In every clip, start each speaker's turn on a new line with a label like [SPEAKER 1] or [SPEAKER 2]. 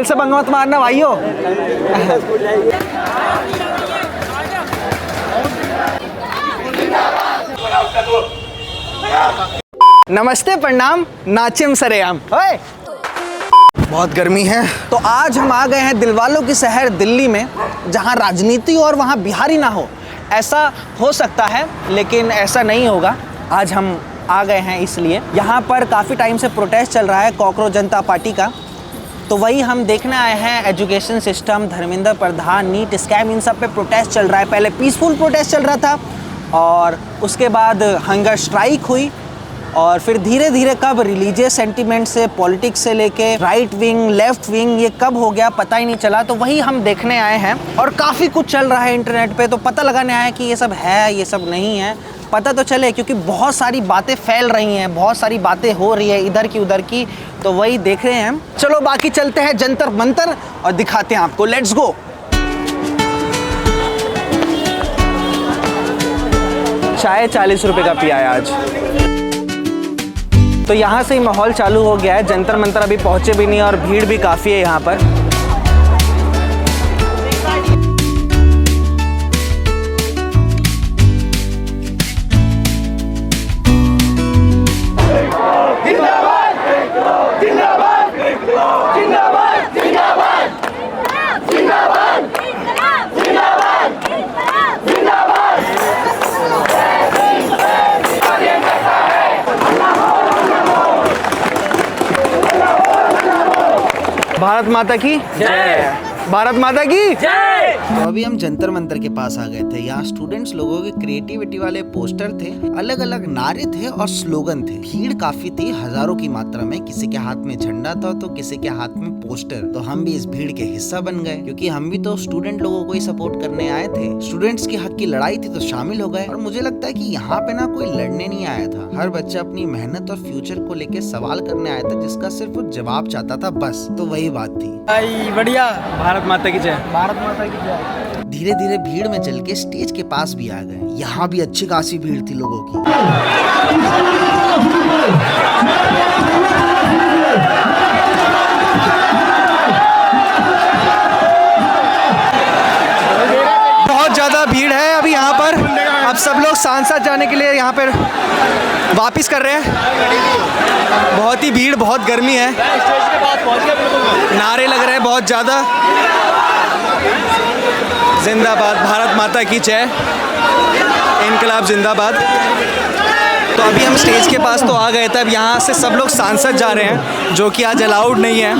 [SPEAKER 1] बगल से बंग मत मारना भाइयों। नमस्ते, प्रणाम, नाचिम सरेआम। ओए, बहुत गर्मी है तो आज हम आ गए हैं दिलवालों की शहर दिल्ली में, जहां राजनीति और वहां बिहारी ना हो। ऐसा हो सकता है लेकिन ऐसा नहीं होगा। आज हम आ गए हैं इसलिए यहाँ पर काफ़ी टाइम से प्रोटेस्ट चल रहा है कॉकरोच जनता पार्टी का, तो वही हम देखने आए हैं। Education system, Dharmendra Pradhan, NEET scam, इन सब पे प्रोटेस्ट चल रहा है। पहले पीसफुल प्रोटेस्ट चल रहा था और उसके बाद हंगर स्ट्राइक हुई और फिर धीरे धीरे कब रिलीजियस सेंटीमेंट से, पॉलिटिक्स से लेके राइट विंग, लेफ्ट विंग, ये कब हो गया पता ही नहीं चला। तो वही हम देखने आए हैं और काफ़ी कुछ चल रहा है इंटरनेट पे, तो पता लगाने आए कि ये सब है, ये सब नहीं है, पता तो चले, क्योंकि बहुत सारी बातें फैल रही हैं, बहुत सारी बातें हो रही है इधर की उधर की, तो वही देख रहे हैं हम। चलो बाकी चलते हैं जंतर मंतर और दिखाते हैं आपको। Let's go. चाय 40 रुपए का पिया है आज। तो यहाँ से ही माहौल चालू हो गया है। जंतर मंतर अभी पहुँचे भी नहीं और भीड़ भी काफ़ी है यहाँ पर। भारत माता की जय। भारत माता की जय। तो अभी हम जंतर मंतर के पास आ गए थे। यहाँ स्टूडेंट्स लोगों के क्रिएटिविटी वाले पोस्टर थे, अलग अलग नारे थे और स्लोगन थे। भीड़ काफी थी, हजारों की मात्रा में। किसी के हाथ में झंडा था तो किसी के हाथ में पोस्टर। तो हम भी इस भीड़ के हिस्सा बन गए, क्योंकि हम भी तो स्टूडेंट लोगों को ही सपोर्ट करने आए थे। स्टूडेंट्स के हक की लड़ाई थी तो शामिल हो गए। और मुझे लगता है कि यहाँ पे ना कोई लड़ने नहीं आया था, हर बच्चा अपनी मेहनत और फ्यूचर को लेके सवाल करने आया था, जिसका सिर्फ वो जवाब चाहता था, बस। तो वही बात थी।
[SPEAKER 2] बढ़िया।
[SPEAKER 1] भारत माता की जय।
[SPEAKER 2] भारत माता की जय।
[SPEAKER 1] धीरे धीरे भीड़ में चल के स्टेज के पास भी आ गए। यहाँ भी अच्छी खासी भीड़ थी लोगों की। बहुत ज्यादा भीड़ है अभी यहाँ पर। अब सब लोग सांसद जाने के लिए यहाँ पर वापिस कर रहे हैं। बहुत ही भीड़, बहुत गर्मी है, नारे लग रहे हैं बहुत ज़्यादा। जिंदाबाद, भारत माता की जय, इनकलाब जिंदाबाद। तो अभी हम स्टेज के पास तो आ गए थे। अब यहाँ से सब लोग सांसद जा रहे हैं, जो कि आज अलाउड नहीं है,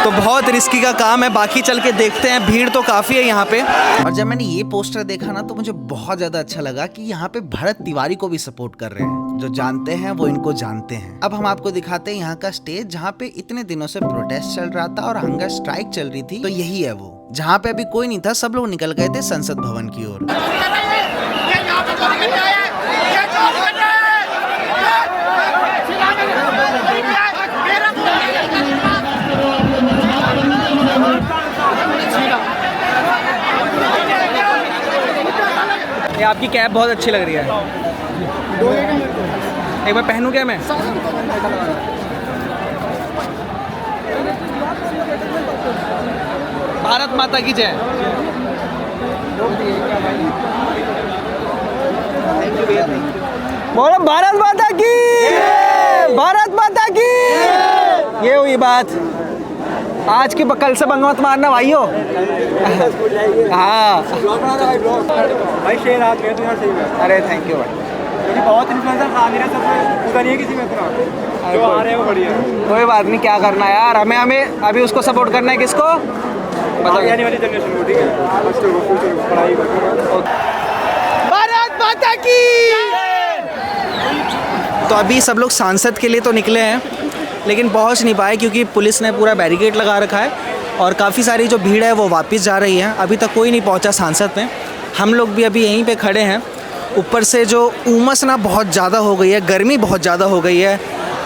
[SPEAKER 1] तो बहुत रिस्की का काम है। बाकी चल के देखते हैं। भीड़ तो काफ़ी है यहाँ पे। और जब मैंने ये पोस्टर देखा ना, तो मुझे बहुत ज़्यादा अच्छा लगा कि यहाँ पे भरत तिवारी को भी सपोर्ट कर रहे हैं। जो जानते हैं वो इनको जानते हैं। अब हम आपको दिखाते हैं यहाँ का स्टेज, जहाँ पे इतने दिनों से प्रोटेस्ट चल रहा था और हंगर स्ट्राइक चल रही थी। तो यही है वो, जहाँ पे अभी कोई नहीं था, सब लोग निकल गए थे संसद भवन की ओर। ये आपकी कैप बहुत अच्छी लग रही है, एक बार पहनूं क्या मैं? भारत माता की जय। बोलो भारत माता की, भारत माता की। ये हुई बात। आज की कल से बंग मत मारना भाइयों। हाँ
[SPEAKER 2] भाई शेर हाथ में तो सही है।
[SPEAKER 1] अरे थैंक यू भाई।
[SPEAKER 2] क्योंकि बहुत इन्फ्लुएंसर आ नहीं रहे, सब पता नहीं है किसी में इतना जो आ रहे हैं वो बढ़िया।
[SPEAKER 1] कोई बात नहीं, क्या करना है यार, हमें अभी उसको सपोर्ट करना है। किसको?
[SPEAKER 2] आने वाली जनरेशन को, ठीक है, पढ़ाई करो।
[SPEAKER 1] भारत माता की। तो अभी सब लोग सांसद के लिए तो निकले हैं, लेकिन पहुंच नहीं पाए क्योंकि पुलिस ने पूरा बैरिकेड लगा रखा है और काफ़ी सारी जो भीड़ है वो वापस जा रही है। अभी तक कोई नहीं पहुंचा सांसद में। हम लोग भी अभी यहीं पे खड़े हैं। ऊपर से जो उमस ना बहुत ज़्यादा हो गई है, गर्मी बहुत ज़्यादा हो गई है।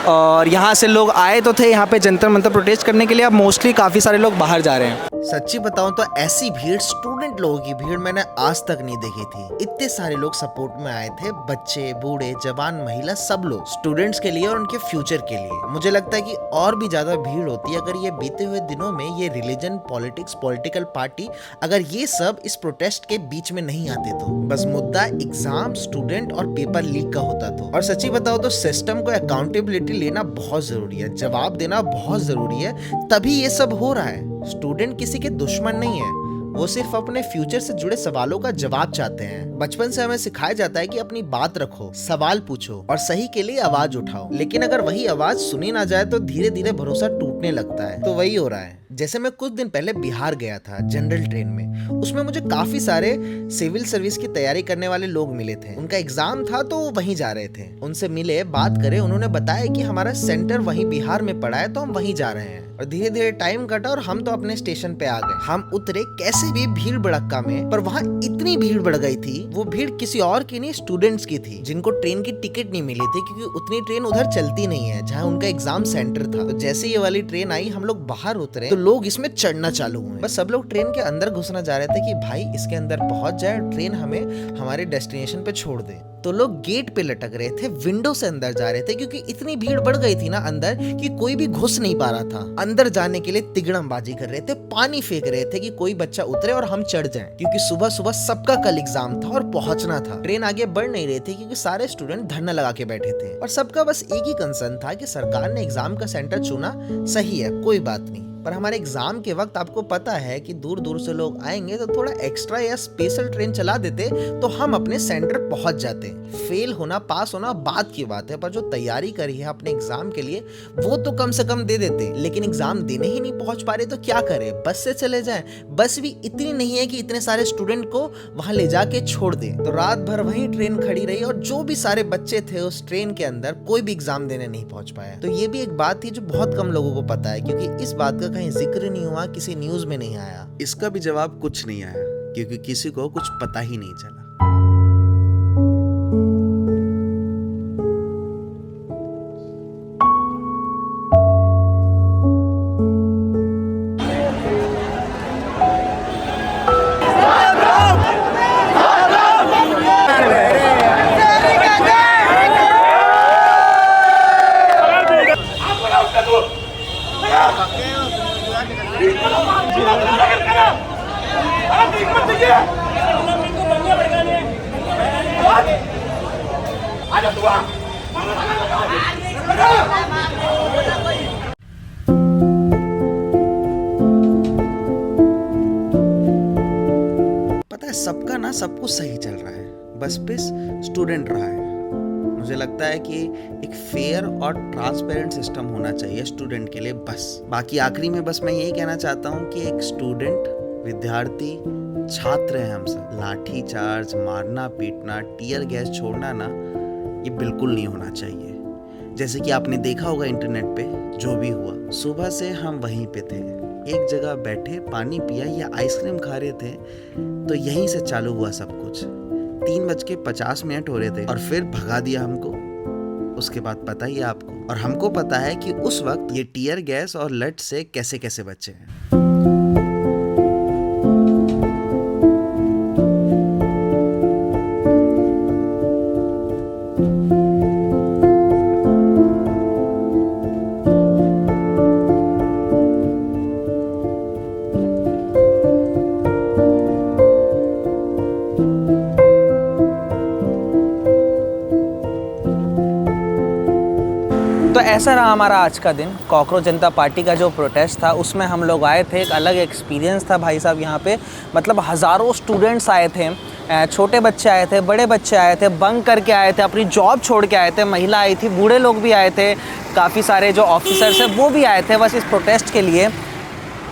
[SPEAKER 1] और यहाँ से लोग आए तो थे यहाँ पे जंतर मंतर प्रोटेस्ट करने के लिए, अब मोस्टली काफ़ी सारे लोग बाहर जा रहे हैं।
[SPEAKER 3] सच्ची बताऊं तो ऐसी भीड़, स्टूडेंट लोगों की भीड़ मैंने आज तक नहीं देखी थी। इतने सारे लोग सपोर्ट में आए थे, बच्चे, बूढ़े, जवान, महिला, सब लोग स्टूडेंट्स के लिए और उनके फ्यूचर के लिए। मुझे लगता है कि और भी ज्यादा भीड़ होती अगर ये बीते हुए दिनों में ये रिलीजन, पॉलिटिक्स, पॉलिटिकल पार्टी, अगर ये सब इस प्रोटेस्ट के बीच में नहीं आते तो। बस मुद्दा एग्जाम, स्टूडेंट और पेपर लीक का होता तो। और सच्ची बताओ तो सिस्टम को अकाउंटेबिलिटी लेना बहुत जरूरी है, जवाब देना बहुत जरूरी है, तभी ये सब हो रहा है। स्टूडेंट किसी के दुश्मन नहीं है, वो सिर्फ अपने फ्यूचर से जुड़े सवालों का जवाब चाहते हैं। बचपन से हमें सिखाया जाता है कि अपनी बात रखो, सवाल पूछो और सही के लिए आवाज उठाओ। लेकिन अगर वही आवाज सुनी ना जाए तो धीरे धीरे भरोसा टूटने लगता है। तो वही हो रहा है। जैसे मैं कुछ दिन पहले बिहार गया था जनरल ट्रेन में, उसमें मुझे काफी सारे सिविल सर्विस की तैयारी करने वाले लोग मिले थे। उनका एग्जाम था तो वो वहीं जा रहे थे। उनसे मिले, बात करे, उन्होंने बताया कि हमारा सेंटर वहीं बिहार में पड़ा है तो हम वहीं जा रहे हैं। और धीरे धीरे टाइम कटा और हम तो अपने स्टेशन पे आ गए। हम उतरे कैसे भी भीड़ भड़क्का में, पर वहाँ इतनी भीड़ बढ़ गई थी। वो भीड़ किसी और की नहीं, स्टूडेंट्स की थी, जिनको ट्रेन की टिकट नहीं मिली थी क्योंकि उतनी ट्रेन उधर चलती नहीं है जहाँ उनका एग्जाम सेंटर था। तो जैसे ये वाली ट्रेन आई, हम लोग बाहर उतरे तो लोग इसमें चढ़ना चालू हुए। बस सब लोग ट्रेन के अंदर घुसना चाह रहे थे कि भाई इसके अंदर पहुंच जाए, ट्रेन हमें हमारे डेस्टिनेशन पे छोड़ दे। तो लोग गेट पे लटक रहे थे, विंडो से अंदर जा रहे थे क्योंकि इतनी भीड़ बढ़ गई थी ना अंदर कि कोई भी घुस नहीं पा रहा था। अंदर जाने के लिए तिगड़मबाजी कर रहे थे, पानी फेंक रहे थे कि कोई बच्चा उतरे और हम चढ़ जाएं, क्योंकि सुबह सुबह सबका कल एग्जाम था और पहुंचना था। ट्रेन आगे बढ़ नहीं रही थी क्योंकि सारे स्टूडेंट धरना लगा के बैठे थे और सबका बस एक ही कंसर्न था कि सरकार ने एग्जाम का सेंटर चुना, सही है, कोई बात नहीं। पर हमारे एग्जाम के वक्त आपको पता है कि दूर दूर से लोग आएंगे तो थोड़ा एक्स्ट्रा या स्पेशल ट्रेन चला देते तो हम अपने सेंटर पहुंच जाते। फेल होना, पास होना बात की बात है, पर जो तैयारी करी है अपने एग्जाम के लिए वो तो कम से कम दे देते। लेकिन एग्जाम देने ही नहीं पहुंच पा रहे तो क्या करें, बस से चले जाएं। बस भी इतनी नहीं है कि इतने सारे स्टूडेंट को वहां ले जाके छोड़ दे। तो रात भर वहीं ट्रेन खड़ी रही और जो भी सारे बच्चे थे उस ट्रेन के अंदर, कोई भी एग्जाम देने नहीं पहुंच पाया। तो ये भी एक बात थी जो बहुत कम लोगों को पता है, क्योंकि इस बात का कहीं जिक्र नहीं हुआ, किसी न्यूज में नहीं आया।
[SPEAKER 4] इसका भी जवाब कुछ नहीं आया क्योंकि किसी को कुछ पता ही नहीं चला।
[SPEAKER 3] पता है सबका ना सब कुछ सही चल रहा है, बस स्टूडेंट रहा है। मुझे लगता है कि एक फेयर और ट्रांसपेरेंट सिस्टम होना चाहिए स्टूडेंट के लिए बस। बाकी आखिरी में बस मैं यही कहना चाहता हूँ कि एक स्टूडेंट, विद्यार्थी, छात्र हैं हम सब। लाठी चार्ज, मारना पीटना, टीयर गैस छोड़ना ना, ये बिल्कुल नहीं होना चाहिए। जैसे कि आपने देखा होगा इंटरनेट पे जो भी हुआ, सुबह से हम वहीं पे थे, एक जगह बैठे, पानी पिया या आइसक्रीम खा रहे थे, तो यहीं से चालू हुआ सब कुछ। 3:50 हो रहे थे और फिर भगा दिया हमको। उसके बाद पता ही है आपको, और हमको पता है कि उस वक्त ये टीयर गैस और लठ से कैसे कैसे बचे हैं।
[SPEAKER 1] तो ऐसा रहा हमारा आज का दिन। कॉकरोच जनता पार्टी का जो प्रोटेस्ट था उसमें हम लोग आए थे। एक अलग एक्सपीरियंस था भाई साहब यहाँ पे। मतलब हज़ारों स्टूडेंट्स आए थे, छोटे बच्चे आए थे, बड़े बच्चे आए थे, बंक करके आए थे, अपनी जॉब छोड़ के आए थे, महिला आई थी, बूढ़े लोग भी आए थे, काफ़ी सारे जो ऑफिसर्स हैं वो भी आए थे बस इस प्रोटेस्ट के लिए।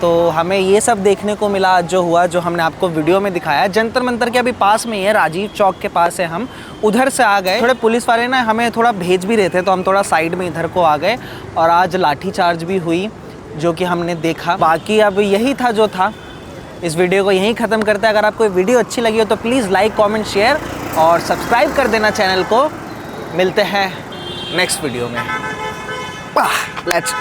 [SPEAKER 1] तो हमें ये सब देखने को मिला जो हुआ, जो हमने आपको वीडियो में दिखाया। जंतर मंतर के अभी पास में ही है, राजीव चौक के पास है। हम उधर से आ गए, थोड़े पुलिस वाले ना हमें थोड़ा भेज भी रहे थे तो हम थोड़ा साइड में इधर को आ गए। और आज लाठी चार्ज भी हुई जो कि हमने देखा। बाकी अब यही था जो था। इस वीडियो को यहीं ख़त्म करते हैं। अगर आपको वीडियो अच्छी लगी हो तो प्लीज़ लाइक, कमेंट, शेयर और सब्सक्राइब कर देना चैनल को। मिलते हैं नेक्स्ट वीडियो में। लेट्स